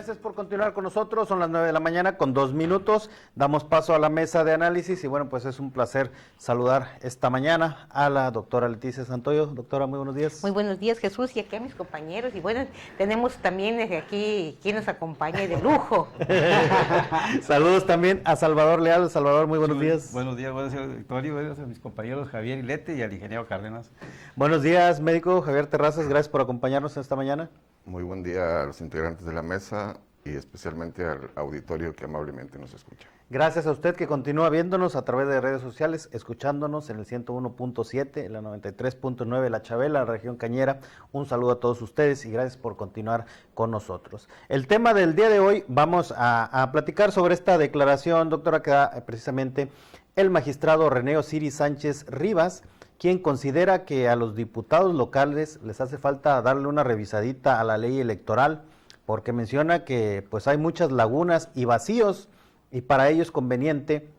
Gracias por continuar con nosotros. Son las 9 de la mañana con 2 minutos. Damos paso a la mesa de análisis y bueno, pues es un placer saludar esta mañana a la doctora Leticia Santoyo. Doctora, muy buenos días. Muy buenos días, Jesús, y aquí a mis compañeros. Y bueno, tenemos también aquí quien nos acompañe de lujo. Saludos también a Salvador Leal. Salvador, muy buenos días. Buenos días, Victorio, buenos días a mis compañeros Javier Ilete y al ingeniero Cárdenas. Buenos días, médico Javier Terrazas. Gracias por acompañarnos esta mañana. Muy buen día a los integrantes de la mesa y especialmente al auditorio que amablemente nos escucha. Gracias a usted que continúa viéndonos a través de redes sociales, escuchándonos en el 101.7, en la 93.9, La Chabela, la región Cañera. Un saludo a todos ustedes y gracias por continuar con nosotros. El tema del día de hoy, vamos a platicar sobre esta declaración, doctora, que da precisamente el magistrado René Osiris Sánchez Rivas, quien considera que a los diputados locales les hace falta darle una revisadita a la ley electoral, porque menciona que pues hay muchas lagunas y vacíos, y para ello es conveniente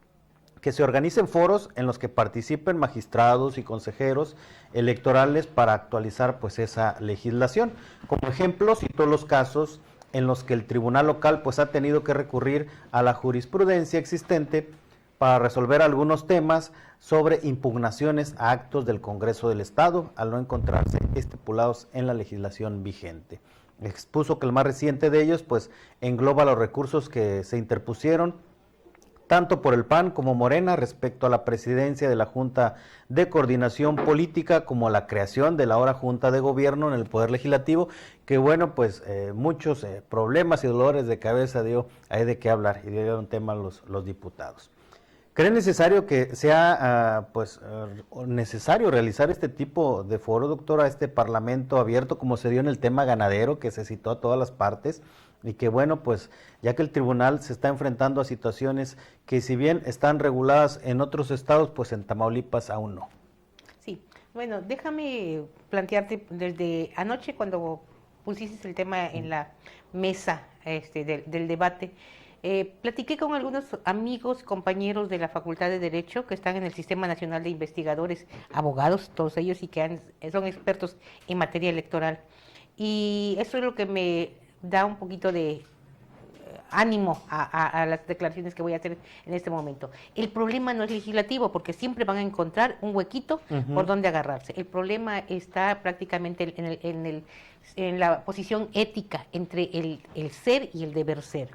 que se organicen foros en los que participen magistrados y consejeros electorales para actualizar pues esa legislación. Como ejemplo, citó los casos en los que el tribunal local pues ha tenido que recurrir a la jurisprudencia existente para resolver algunos temas sobre impugnaciones a actos del Congreso del Estado, al no encontrarse estipulados en la legislación vigente. Expuso que el más reciente de ellos pues engloba los recursos que se interpusieron tanto por el PAN como Morena respecto a la presidencia de la Junta de Coordinación Política como a la creación de la ahora Junta de Gobierno en el Poder Legislativo, que bueno, pues muchos problemas y dolores de cabeza dio ahí de qué hablar y dieron tema los diputados. ¿Cree necesario que sea necesario realizar este tipo de foro, doctora, este parlamento abierto como se dio en el tema ganadero, que se citó a todas las partes, y que bueno, pues ya que el tribunal se está enfrentando a situaciones que si bien están reguladas en otros estados, pues en Tamaulipas aún no? Sí, bueno, déjame plantearte desde anoche cuando pusiste el tema en la mesa del debate. Platiqué con algunos amigos, compañeros de la Facultad de Derecho que están en el Sistema Nacional de Investigadores, abogados, todos ellos, y que son expertos en materia electoral. Y eso es lo que me da un poquito de ánimo a las declaraciones que voy a hacer en este momento. El problema no es legislativo, porque siempre van a encontrar un huequito por donde agarrarse. El problema está prácticamente en la posición ética entre el ser y el deber ser.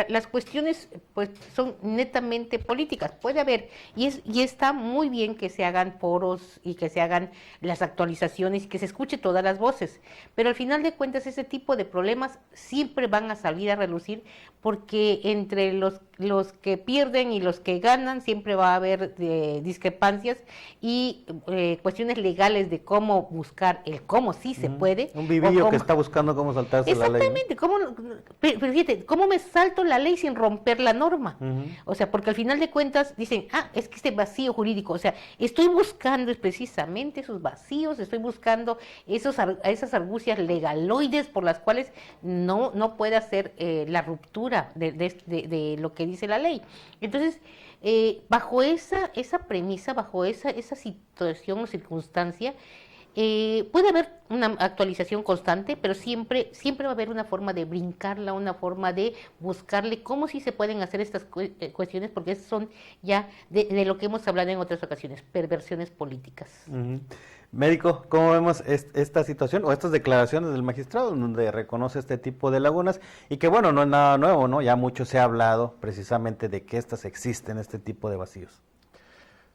Las cuestiones pues son netamente políticas, puede haber, y está muy bien que se hagan foros y que se hagan las actualizaciones y que se escuche todas las voces, pero al final de cuentas ese tipo de problemas siempre van a salir a relucir, porque entre los que pierden y los que ganan siempre va a haber discrepancias y cuestiones legales de cómo buscar el cómo sí se puede. Un vivillo que está buscando cómo saltarse la ley. Exactamente, pero fíjate, ¿cómo me salto la ley sin romper la norma? O sea, porque al final de cuentas dicen, es que este vacío jurídico, o sea, estoy buscando precisamente esos vacíos, estoy buscando esas argucias legaloides por las cuales no puede hacer la ruptura de lo que dice la ley. Entonces, bajo esa premisa, bajo esa situación o circunstancia, puede haber una actualización constante, pero siempre va a haber una forma de brincarla, una forma de buscarle cómo sí se pueden hacer estas cuestiones, porque esas son ya de lo que hemos hablado en otras ocasiones, perversiones políticas. Médico, ¿cómo vemos esta situación o estas declaraciones del magistrado donde reconoce este tipo de lagunas y que bueno, no es nada nuevo, ¿no? Ya mucho se ha hablado precisamente de que existen este tipo de vacíos.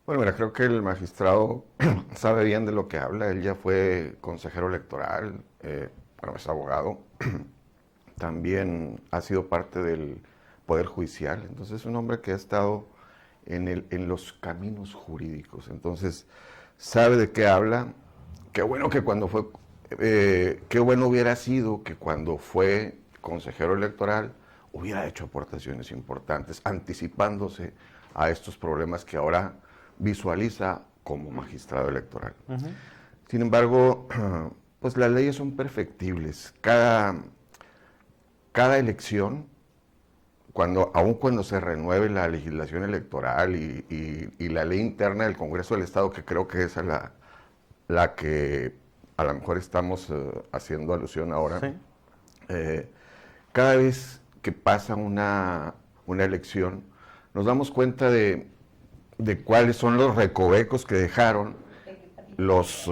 Bueno, mira, creo que el magistrado sabe bien de lo que habla. Él ya fue consejero electoral, es abogado, también ha sido parte del Poder Judicial, entonces es un hombre que ha estado en los caminos jurídicos, entonces sabe de qué habla. Qué bueno que qué bueno hubiera sido que cuando fue consejero electoral hubiera hecho aportaciones importantes, anticipándose a estos problemas que ahora visualiza como magistrado electoral. Sin embargo, pues las leyes son perfectibles. Cada elección, aun cuando se renueve la legislación electoral y la ley interna del Congreso del Estado, que creo que es la que a lo mejor estamos haciendo alusión ahora, sí, Cada vez que pasa una elección, nos damos cuenta de cuáles son los recovecos que dejaron los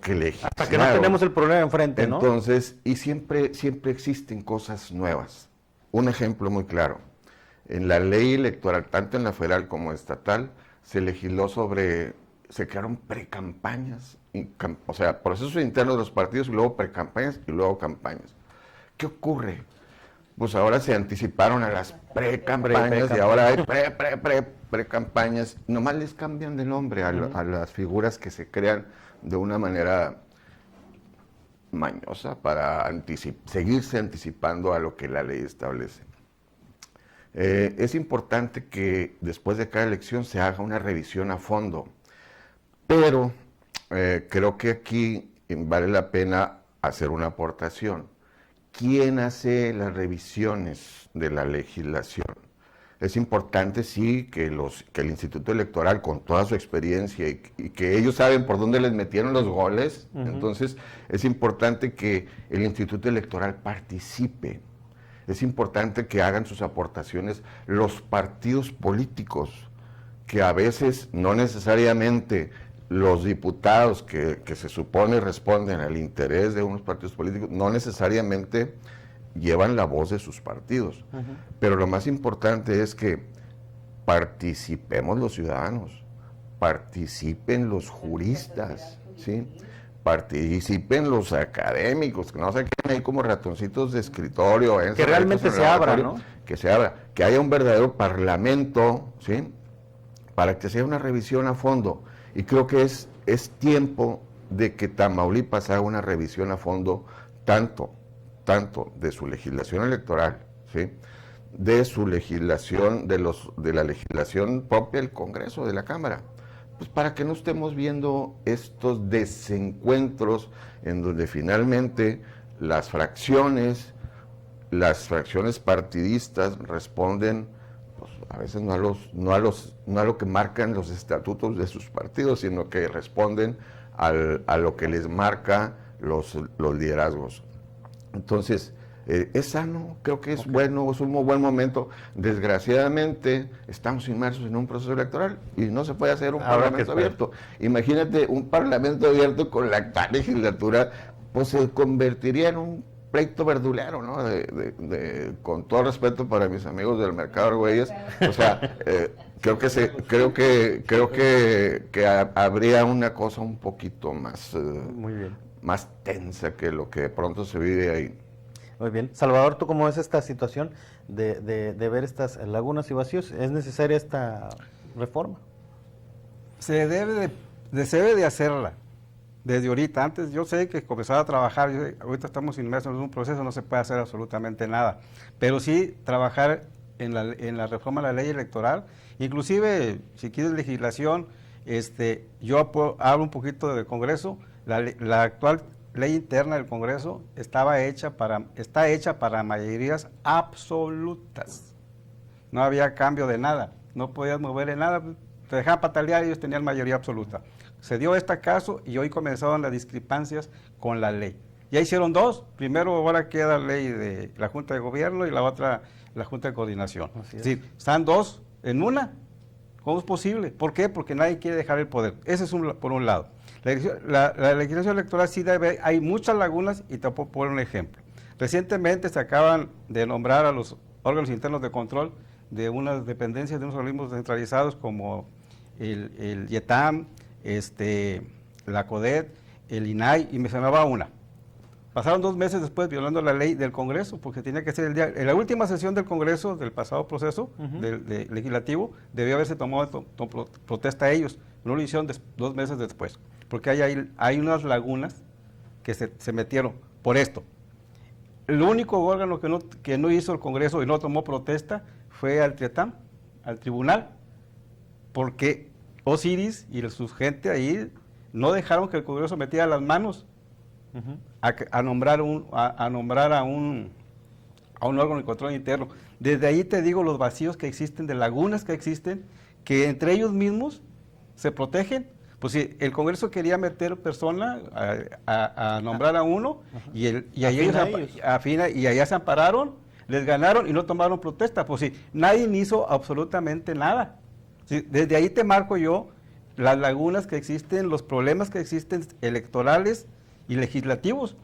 que legislaron. Hasta que no tenemos el problema enfrente, ¿no? Entonces, y siempre existen cosas nuevas. Un ejemplo muy claro. En la ley electoral, tanto en la federal como estatal, se legisló se crearon precampañas, o sea, procesos internos de los partidos y luego precampañas y luego campañas. ¿Qué ocurre? Pues ahora se anticiparon a las precampañas y ahora hay precampañas. Nomás les cambian de nombre a las figuras que se crean de una manera mañosa para seguirse anticipando a lo que la ley establece. Es importante que después de cada elección se haga una revisión a fondo, pero creo que aquí vale la pena hacer una aportación. ¿Quién hace las revisiones de la legislación? Es importante, sí, que el Instituto Electoral, con toda su experiencia y que ellos saben por dónde les metieron los goles, entonces es importante que el Instituto Electoral participe. Es importante que hagan sus aportaciones los partidos políticos, que a veces no necesariamente los diputados que se supone responden al interés de unos partidos políticos, no necesariamente llevan la voz de sus partidos. Pero lo más importante es que participemos los ciudadanos, participen los juristas, ¿sí? Participen los académicos, que no se queden ahí como ratoncitos de escritorio. Que realmente se abra, ¿no? Que se abra, que haya un verdadero parlamento, ¿sí? Para que sea una revisión a fondo. Y creo que es tiempo de que Tamaulipas haga una revisión a fondo tanto de su legislación electoral, ¿sí? De su legislación, de la legislación propia del Congreso, de la Cámara. Pues para que no estemos viendo estos desencuentros en donde finalmente las fracciones partidistas responden, pues, a veces no a lo que marcan los estatutos de sus partidos, sino que responden a lo que les marca los liderazgos. Entonces, es sano, creo que es bueno, es un muy buen momento. Desgraciadamente, estamos inmersos en un proceso electoral y no se puede hacer un parlamento abierto. Imagínate un parlamento abierto con la actual legislatura, pues se convertiría en un pleito verdulero, ¿no? Con todo respeto para mis amigos del Mercado de Argüelles, o sea, creo que habría una cosa un poquito más, muy bien, más tensa que lo que de pronto se vive ahí. Muy bien. Salvador, ¿tú cómo ves esta situación de ver estas lagunas y vacíos? ¿Es necesaria esta reforma? Se debe de hacerla desde ahorita. Antes yo sé que comenzar a trabajar, ahorita estamos inmersos en un proceso, no se puede hacer absolutamente nada, pero sí trabajar en la reforma de la ley electoral, inclusive si quieres legislación, yo hablo un poquito del Congreso, la actual ley interna del Congreso está hecha para mayorías absolutas. No había cambio de nada, no podías moverle nada, te dejaban patalear y ellos tenían mayoría absoluta. Se dio este caso y hoy comenzaron las discrepancias con la ley. Ya hicieron dos, primero ahora queda la ley de la Junta de Gobierno y la otra la Junta de Coordinación. Sí, están dos en una. ¿Cómo es posible? ¿Por qué? Porque nadie quiere dejar el poder. Ese es por un lado. La legislación electoral sí hay muchas lagunas y te puedo poner un ejemplo. Recientemente se acaban de nombrar a los órganos internos de control de unas dependencias de unos organismos descentralizados como el IETAM, la CODET, el INAI, y me sonaba una. Pasaron 2 meses después violando la ley del Congreso, porque tenía que ser en la última sesión del Congreso del pasado proceso legislativo, debió haberse tomado protesta a ellos, no lo hicieron 2 meses después, porque hay unas lagunas que se metieron por esto. El único órgano que no hizo el Congreso y no tomó protesta fue al TRIETAM, al tribunal, porque Osiris y su gente ahí no dejaron que el Congreso metiera las manos a nombrar a un órgano de control interno. Desde ahí te digo los vacíos que existen, de lagunas que existen, que entre ellos mismos se protegen, Pues sí, el Congreso quería meter persona a nombrar a uno y allá se ampararon, les ganaron y no tomaron protesta. Pues sí, nadie hizo absolutamente nada. Sí, desde ahí te marco yo las lagunas que existen, los problemas que existen electorales y legislativos.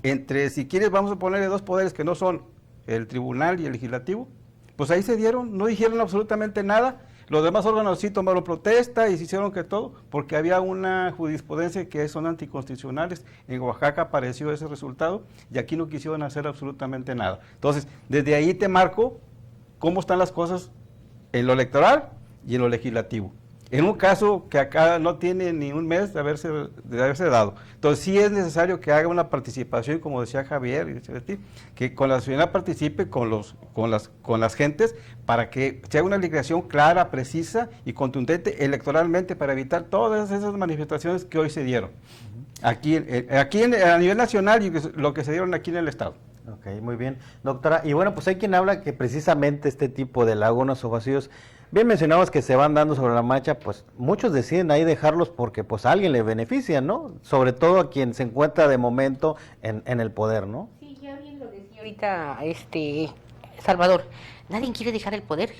Entre, si quieres, vamos a ponerle dos poderes que no son el tribunal y el legislativo. Pues ahí se dieron, no dijeron absolutamente nada. Los demás órganos sí tomaron protesta y se hicieron que todo, porque había una jurisprudencia que son anticonstitucionales. En Oaxaca apareció ese resultado y aquí no quisieron hacer absolutamente nada. Entonces, desde ahí te marco cómo están las cosas en lo electoral y en lo legislativo. En un caso que acá no tiene ni un mes de haberse dado. Entonces sí es necesario que haga una participación, como decía Javier, que con la ciudadanía participe con las gentes para que se haga una legislación clara, precisa y contundente electoralmente para evitar todas esas manifestaciones que hoy se dieron. Aquí a nivel nacional y lo que se dieron aquí en el Estado. Ok, muy bien. Doctora, y bueno, pues hay quien habla que precisamente este tipo de lagunas o vacíos, bien mencionabas que se van dando sobre la marcha, pues muchos deciden ahí dejarlos porque pues a alguien le beneficia, ¿no? Sobre todo a quien se encuentra de momento en el poder, ¿no? Sí, ya bien lo decía ahorita Salvador, nadie quiere dejar el poder.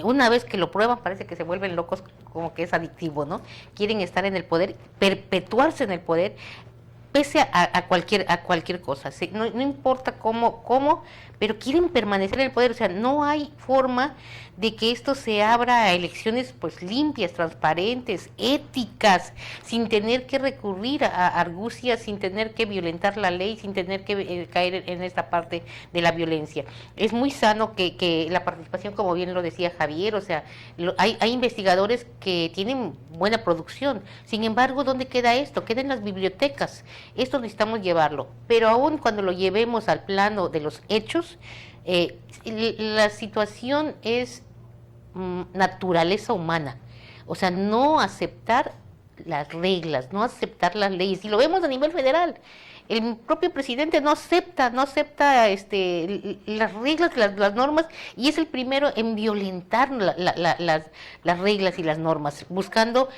Una vez que lo prueban parece que se vuelven locos, como que es adictivo, ¿no? Quieren estar en el poder, perpetuarse en el poder, pese a cualquier cosa, ¿sí? No importa cómo, pero quieren permanecer en el poder. O sea, no hay forma de que esto se abra a elecciones pues limpias, transparentes, éticas, sin tener que recurrir a argucias, sin tener que violentar la ley, sin tener que caer en esta parte de la violencia. Es muy sano que la participación, como bien lo decía Javier, o sea, hay investigadores que tienen buena producción. Sin embargo, ¿dónde queda esto? Queda en las bibliotecas. Esto necesitamos llevarlo, pero aún cuando lo llevemos al plano de los hechos, la situación es naturaleza humana, o sea, no aceptar las reglas, no aceptar las leyes, y lo vemos a nivel federal. El propio presidente no acepta las reglas, las normas, y es el primero en violentar las reglas y las normas, buscando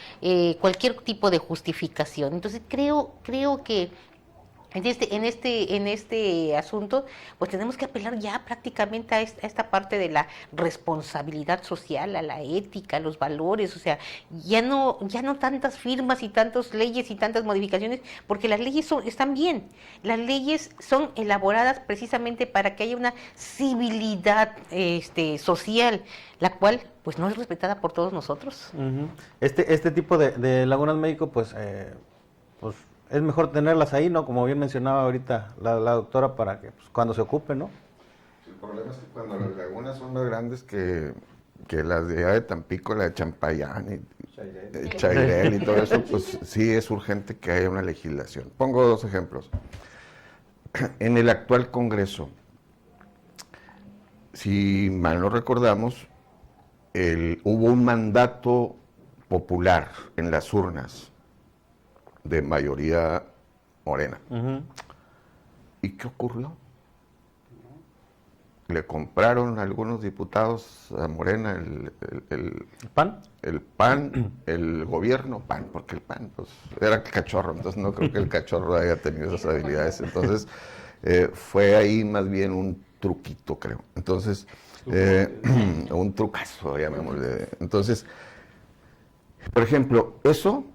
cualquier tipo de justificación. Entonces creo que en este asunto, pues tenemos que apelar ya prácticamente a esta parte de la responsabilidad social, a la ética, a los valores. O sea, ya no tantas firmas y tantas leyes y tantas modificaciones, porque las leyes están bien. Las leyes son elaboradas precisamente para que haya una civilidad social, la cual pues no es respetada por todos nosotros. Uh-huh. Este tipo de lagunas, médico, pues es mejor tenerlas ahí, ¿no? Como bien mencionaba ahorita la doctora, para que pues, cuando se ocupe, ¿no? El problema es que cuando las lagunas son más grandes que las de allá de Tampico, la de Champayán y Chairel y todo eso, pues sí es urgente que haya una legislación. Pongo dos ejemplos. En el actual Congreso, si mal no recordamos, hubo un mandato popular en las urnas de mayoría morena. Uh-huh. ¿Y qué ocurrió? Le compraron a algunos diputados a Morena el PAN. El PAN, el gobierno PAN, porque el PAN pues, era cachorro, entonces no creo que el cachorro haya tenido esas habilidades. Entonces fue ahí más bien un truquito, creo. Entonces, un trucazo, llamémosle. Entonces, por ejemplo, eso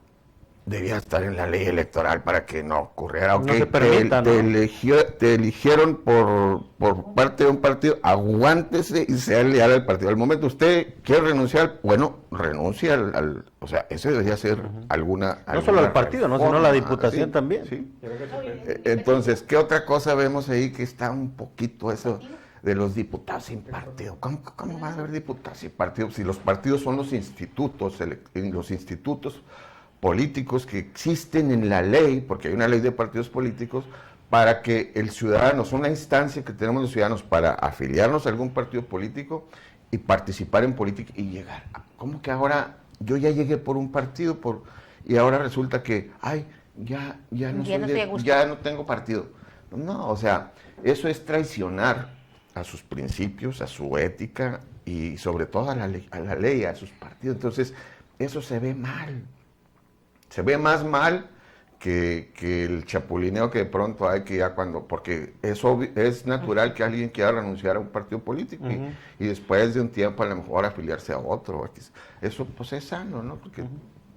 debía estar en la ley electoral para que no ocurriera. Okay, no se permita, te eligieron por parte de un partido, aguántese y sea leal al partido. Al momento usted quiere renunciar, bueno, renuncia al o sea, eso debería ser alguna no solo al partido, ¿no? Sino la diputación, ¿sí? También. ¿Sí? Entonces, ¿qué otra cosa vemos ahí que está un poquito eso de los diputados sin partido? ¿Cómo va a haber diputados sin partido? Si los partidos son los institutos políticos que existen en la ley, porque hay una ley de partidos políticos, para que el ciudadano, es una instancia que tenemos los ciudadanos para afiliarnos a algún partido político y participar en política y llegar. ¿Cómo que ahora yo ya llegué por un partido y ahora resulta que, ya no tengo partido? No, o sea, eso es traicionar a sus principios, a su ética y sobre todo a la ley, a sus partidos. Entonces, eso se ve mal. Se ve más mal que el chapulineo que de pronto hay, que ya cuando, porque es natural que alguien quiera renunciar a un partido político y después de un tiempo a lo mejor afiliarse a otro. Eso pues es sano, ¿no? Porque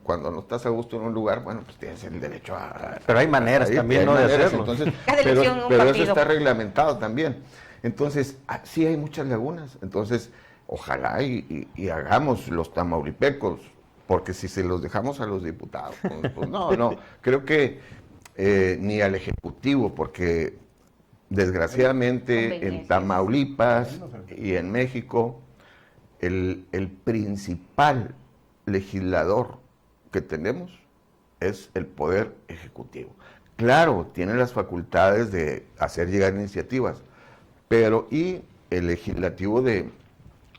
cuando no estás a gusto en un lugar, bueno, pues tienes el derecho a... Pero hay maneras también, ¿no?, de hacerlo. Entonces, Cada elección un pero eso partido. está reglamentado también. Entonces, sí hay muchas lagunas. Entonces, ojalá y hagamos los tamaulipecos, porque si se los dejamos a los diputados, pues no. Creo que ni al Ejecutivo, porque desgraciadamente en Tamaulipas y en México, el principal legislador que tenemos es el Poder Ejecutivo. Claro, tiene las facultades de hacer llegar iniciativas, pero y el Legislativo de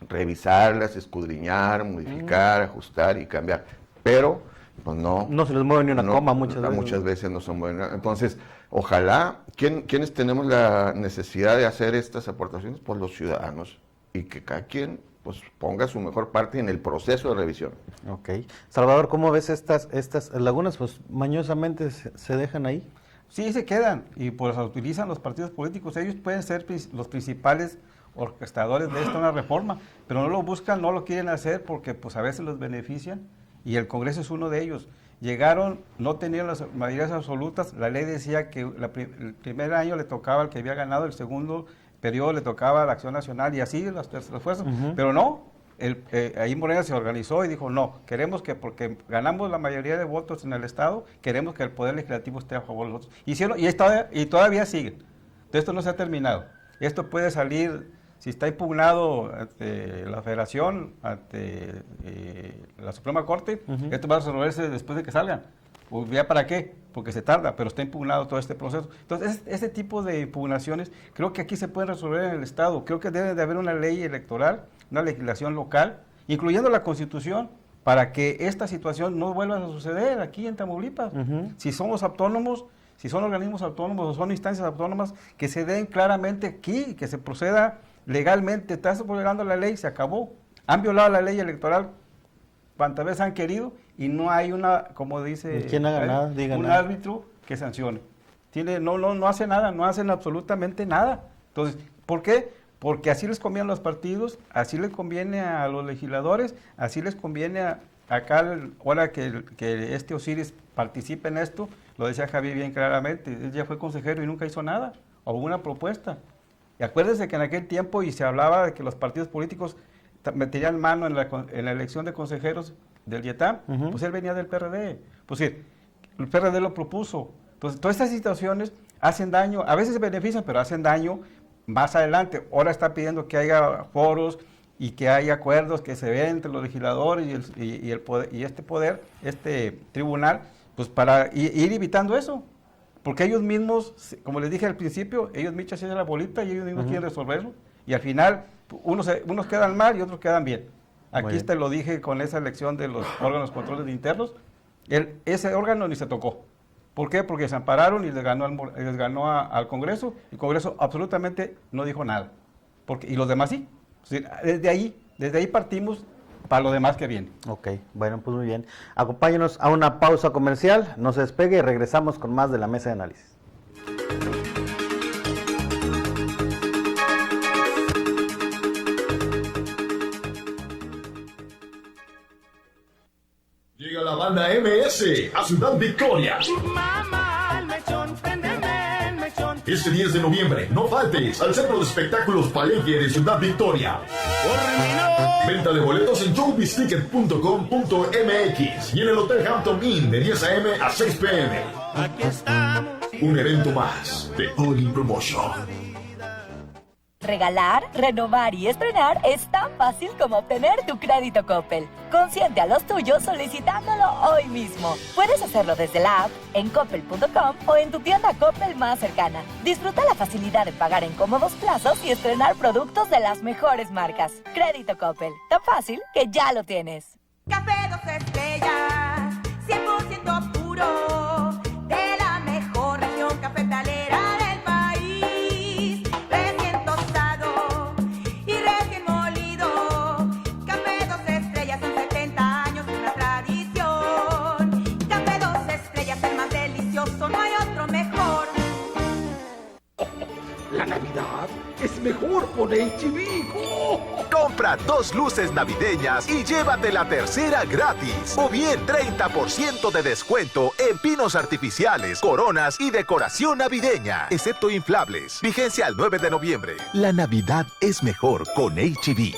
revisarlas, escudriñar, modificar, ajustar y cambiar. Pero, pues no. No se les mueve ni una coma muchas veces. Muchas veces no se mueven. Entonces, ojalá, ¿quiénes tenemos la necesidad de hacer estas aportaciones? Pues los ciudadanos. Y que cada quien pues ponga su mejor parte en el proceso de revisión. Ok. Salvador, ¿cómo ves estas lagunas? Pues mañosamente se dejan ahí. Sí, se quedan y pues las utilizan los partidos políticos. Ellos pueden ser los principales orquestadores de esta una reforma, pero no lo buscan, no lo quieren hacer porque pues a veces los benefician y el Congreso es uno de ellos. Llegaron, no tenían las mayorías absolutas, la ley decía que el primer año le tocaba al que había ganado, el segundo periodo le tocaba a la Acción Nacional y así las fuerzas, pero no, ahí Morena se organizó y dijo, no, queremos que, porque ganamos la mayoría de votos en el Estado, queremos que el Poder Legislativo esté a favor de nosotros. Hicieron, y todavía siguen. Esto no se ha terminado. Esto puede salir, si está impugnado ante la Federación, ante la Suprema Corte, esto va a resolverse después de que salgan. Pues ya para qué, porque se tarda, pero está impugnado todo este proceso. Entonces, este tipo de impugnaciones creo que aquí se pueden resolver en el Estado. Creo que debe de haber una ley electoral, una legislación local, incluyendo la Constitución, para que esta situación no vuelva a suceder aquí en Tamaulipas. Si somos autónomos, si son organismos autónomos o son instancias autónomas, que se den claramente aquí, que se proceda legalmente. Estás violando la ley, se acabó. Han violado la ley electoral cuantas veces han querido y no hay una, como dice, ¿quién haga nada? Diga un nada. árbitro que sancione. No hace nada, no hacen absolutamente nada. Entonces, ¿por qué? Porque así les conviene a los partidos, así les conviene a los legisladores, así les conviene acá, ahora que este Osiris participe en esto, lo decía Javier bien claramente, él ya fue consejero y nunca hizo nada, o hubo una propuesta. Y acuérdense que en aquel tiempo y se hablaba de que los partidos políticos meterían mano en la elección de consejeros del IETAM, pues él venía del PRD. Pues sí, el PRD lo propuso. Entonces, todas estas situaciones hacen daño, a veces se benefician, pero hacen daño más adelante. Ahora está pidiendo que haya foros y que haya acuerdos que se den entre los legisladores y el poder, y este tribunal, pues para ir evitando eso. Porque ellos mismos, como les dije al principio, ellos mismos hacen la bolita y ellos mismos quieren resolverlo. Y al final, unos quedan mal y otros quedan bien. Aquí lo dije con esa elección de los órganos controles internos. Ese órgano ni se tocó. ¿Por qué? Porque se ampararon y les ganó al Congreso. El Congreso absolutamente no dijo nada. Y los demás sí. Desde ahí partimos para lo demás que viene. Ok, bueno, pues muy bien. Acompáñenos a una pausa comercial, no se despegue y regresamos con más de la mesa de análisis. Llega la banda MS a Ciudad Victoria. Este 10 de noviembre, no faltes al Centro de Espectáculos Palenque de Ciudad Victoria. Venta de boletos en showbizticket.com.mx y en el Hotel Hampton Inn de 10 a.m. a 6 p.m. Aquí estamos. Un evento más de All In Promotion. Regalar, renovar y estrenar es tan fácil como obtener tu crédito Coppel. Consiente a los tuyos solicitándolo hoy mismo. Puedes hacerlo desde la app, en coppel.com o en tu tienda Coppel más cercana. Disfruta la facilidad de pagar en cómodos plazos y estrenar productos de las mejores marcas. Crédito Coppel, tan fácil que ya lo tienes. Café 2 estrellas, 100% puro, de la mejor región cafetalera del país. Recién tostado y recién molido. Café 2 estrellas en 70 años, una tradición. Café 2 con H-E-B. Compra 2 luces navideñas y llévate la tercera gratis. O bien 30% de descuento en pinos artificiales, coronas y decoración navideña, excepto inflables. Vigencia al 9 de noviembre. La Navidad es mejor con H-E-B.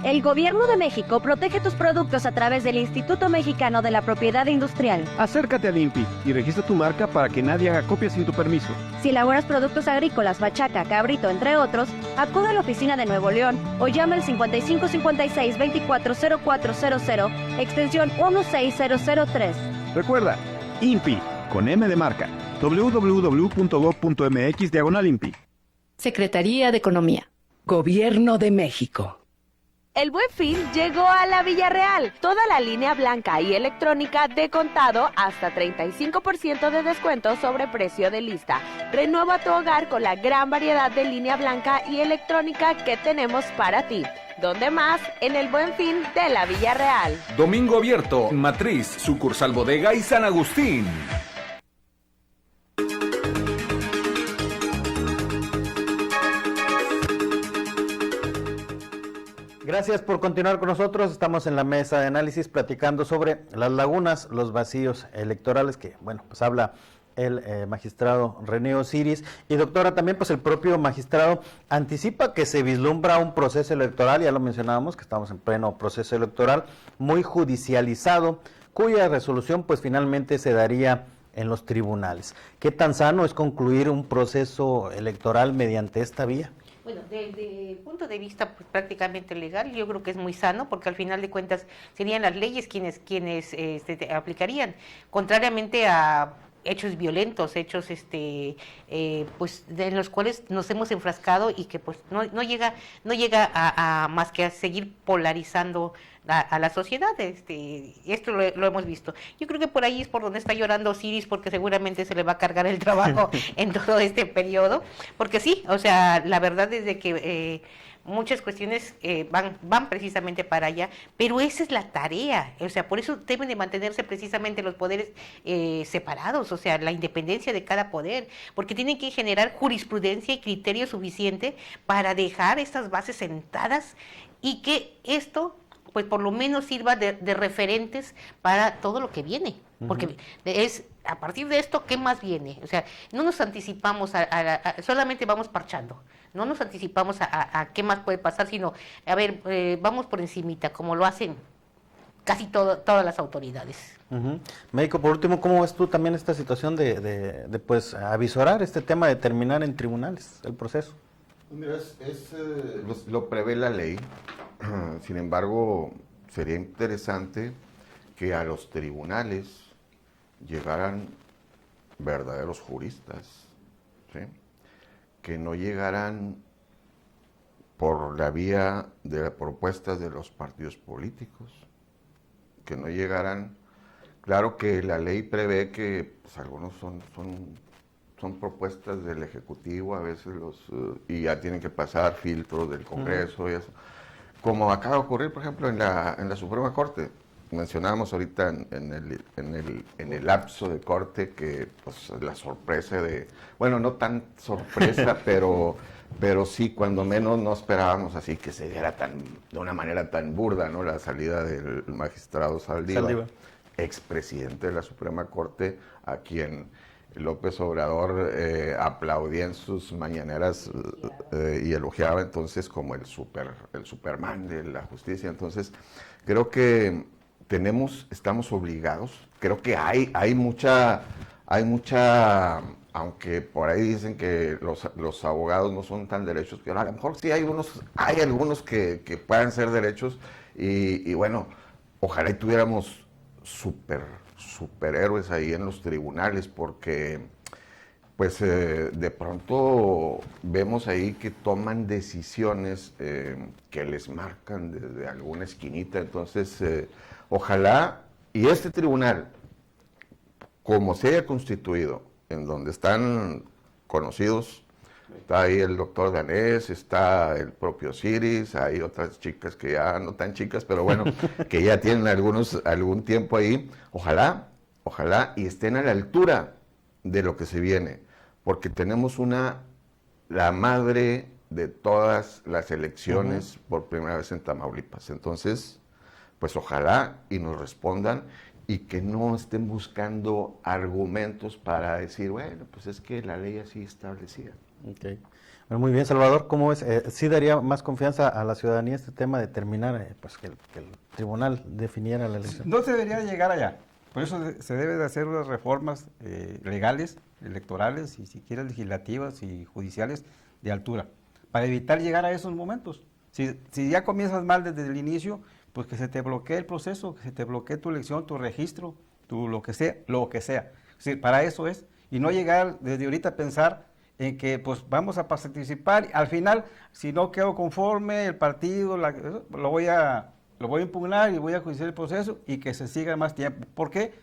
El Gobierno de México protege tus productos a través del Instituto Mexicano de la Propiedad Industrial. Acércate al INPI y registra tu marca para que nadie haga copias sin tu permiso. Si elaboras productos agrícolas, bachaca, cabrito, entre otros, acude a la oficina de Nuevo León o llama al 5556-240400, extensión 16003. Recuerda, INPI, con M de marca, www.gov.mx/INPI. Secretaría de Economía. Gobierno de México. El Buen Fin llegó a la Villarreal. Toda la línea blanca y electrónica de contado hasta 35% de descuento sobre precio de lista. Renueva tu hogar con la gran variedad de línea blanca y electrónica que tenemos para ti. ¿Dónde más? En el Buen Fin de la Villarreal. Domingo abierto, Matriz, sucursal Bodega y San Agustín. Gracias por continuar con nosotros. Estamos en la mesa de análisis platicando sobre las lagunas, los vacíos electorales, que, bueno, pues habla el magistrado René Osiris. Y doctora, también pues el propio magistrado anticipa que se vislumbra un proceso electoral, ya lo mencionábamos, que estamos en pleno proceso electoral, muy judicializado, cuya resolución pues finalmente se daría en los tribunales. ¿Qué tan sano es concluir un proceso electoral mediante esta vía? Bueno, desde el punto de vista pues, prácticamente legal, yo creo que es muy sano, porque al final de cuentas serían las leyes quienes aplicarían, contrariamente a hechos violentos, hechos pues en los cuales nos hemos enfrascado y que pues no llega a más que a seguir polarizando a la sociedad. Esto lo hemos visto. Yo creo que por ahí es por donde está llorando Osiris, porque seguramente se le va a cargar el trabajo en todo este periodo, porque sí, o sea, la verdad es de que muchas cuestiones van precisamente para allá, pero esa es la tarea, o sea, por eso deben de mantenerse precisamente los poderes separados, o sea, la independencia de cada poder, porque tienen que generar jurisprudencia y criterio suficiente para dejar estas bases sentadas y que esto pues por lo menos sirva de referentes para todo lo que viene, porque es a partir de esto, ¿qué más viene? O sea, no nos anticipamos solamente vamos parchando, no nos anticipamos a qué más puede pasar, sino, a ver, vamos por encimita, como lo hacen casi todas las autoridades. Médico, por último, ¿cómo ves tú también esta situación de pues avisorar este tema de terminar en tribunales el proceso? Mira, lo prevé la ley. Sin embargo, sería interesante que a los tribunales llegaran verdaderos juristas, ¿sí? Que no llegaran por la vía de las propuestas de los partidos políticos, que no llegaran. Claro que la ley prevé que pues, algunos son propuestas del Ejecutivo, a veces y ya tienen que pasar filtros del Congreso y eso. Como acaba de ocurrir, por ejemplo, en la Suprema Corte. Mencionábamos ahorita en el lapso de corte que pues, la sorpresa bueno, no tan sorpresa, pero sí, cuando menos no esperábamos así que se diera de una manera tan burda, ¿no? La salida del magistrado Saldívar, expresidente de la Suprema Corte, a quien López Obrador aplaudía en sus mañaneras y elogiaba entonces como el Superman de la justicia. Entonces, creo que estamos obligados, creo que hay mucha, aunque por ahí dicen que los abogados no son tan derechos, pero a lo mejor sí hay algunos que puedan ser derechos y bueno, ojalá y tuviéramos superhéroes ahí en los tribunales, porque pues de pronto vemos ahí que toman decisiones que les marcan desde alguna esquinita. Entonces ojalá y este tribunal, como se haya constituido, en donde están conocidos, está ahí el doctor Danés, está el propio Osiris, hay otras chicas que ya no tan chicas, pero bueno, que ya tienen algún tiempo ahí. Ojalá y estén a la altura de lo que se viene, porque tenemos la madre de todas las elecciones por primera vez en Tamaulipas. Entonces, pues ojalá y nos respondan y que no estén buscando argumentos para decir, bueno, pues es que la ley así establecida. Okay. Bueno, muy bien, Salvador, ¿cómo ves? ¿Sí daría más confianza a la ciudadanía este tema de terminar, pues que el tribunal definiera la elección? No se debería llegar allá. Por eso se debe de hacer unas reformas legales, electorales y si quieres legislativas y judiciales de altura, para evitar llegar a esos momentos. Si ya comienzas mal desde el inicio, pues que se te bloquee el proceso, que se te bloquee tu elección, tu registro, lo que sea. Sí, para eso es. Y no llegar desde ahorita a pensar en que pues vamos a participar, al final, si no quedo conforme, el partido lo voy a impugnar y voy a judiciar el proceso y que se siga más tiempo. ¿Por qué?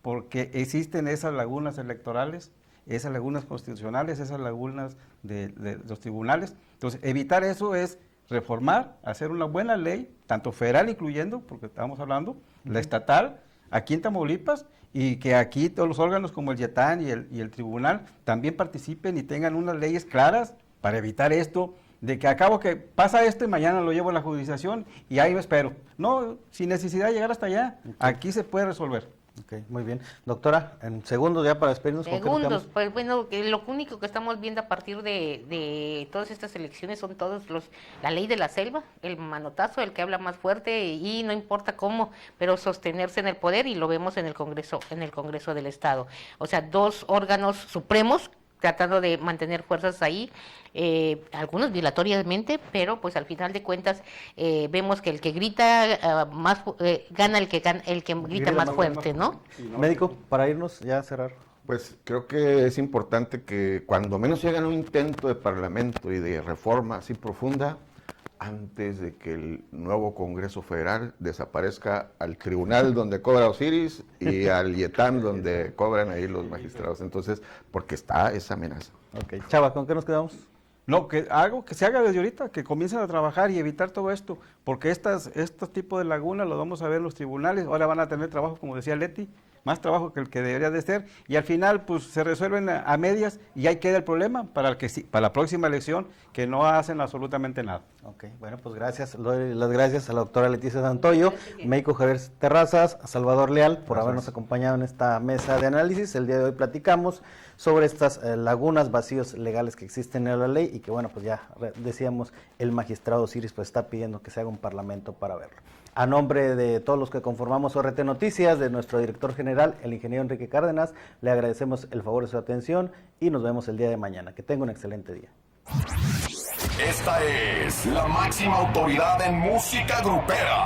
Porque existen esas lagunas electorales, esas lagunas constitucionales, esas lagunas de los tribunales. Entonces, evitar eso es reformar, hacer una buena ley, tanto federal incluyendo, porque estamos hablando, la estatal, aquí en Tamaulipas, y que aquí todos los órganos como el YETAN y el tribunal también participen y tengan unas leyes claras para evitar esto, de que acabo que pasa esto y mañana lo llevo a la judicialización y ahí me espero. No, sin necesidad de llegar hasta allá, aquí se puede resolver. Ok, muy bien. Doctora, en segundos ya para despedirnos. Segundos, pues bueno, lo único que estamos viendo a partir de todas estas elecciones son la ley de la selva, el manotazo, el que habla más fuerte y no importa cómo, pero sostenerse en el poder y lo vemos en el Congreso del Estado. O sea, dos órganos supremos tratando de mantener fuerzas ahí, algunos dilatoriamente, pero pues al final de cuentas vemos que el que grita más gana el que grita más fuerte, ¿no? Médico, para irnos ya a cerrar. Pues creo que es importante que cuando menos se hagan un intento de parlamento y de reforma así profunda, antes de que el nuevo Congreso Federal desaparezca al tribunal donde cobra Osiris y al YETAN donde cobran ahí los magistrados. Entonces, porque está esa amenaza. Ok, Chava, ¿con qué nos quedamos? No, que algo que se haga desde ahorita, que comiencen a trabajar y evitar todo esto, porque estos tipos de lagunas los vamos a ver en los tribunales, ahora van a tener trabajo, como decía Leti, más trabajo que el que debería de ser, y al final pues se resuelven a medias y ahí queda el problema para la próxima elección, que no hacen absolutamente nada. Ok, bueno, pues gracias, doy las gracias a la doctora Leticia Santoyo, médico Javier Terrazas, a Salvador Leal por habernos acompañado en esta mesa de análisis. El día de hoy platicamos sobre estas lagunas, vacíos legales que existen en la ley y que bueno, pues ya decíamos, el magistrado Osiris pues está pidiendo que se haga un parlamento para verlo. A nombre de todos los que conformamos ORT Noticias, de nuestro director general, el ingeniero Enrique Cárdenas, le agradecemos el favor de su atención y nos vemos el día de mañana. Que tenga un excelente día. Esta es la máxima autoridad en música grupera.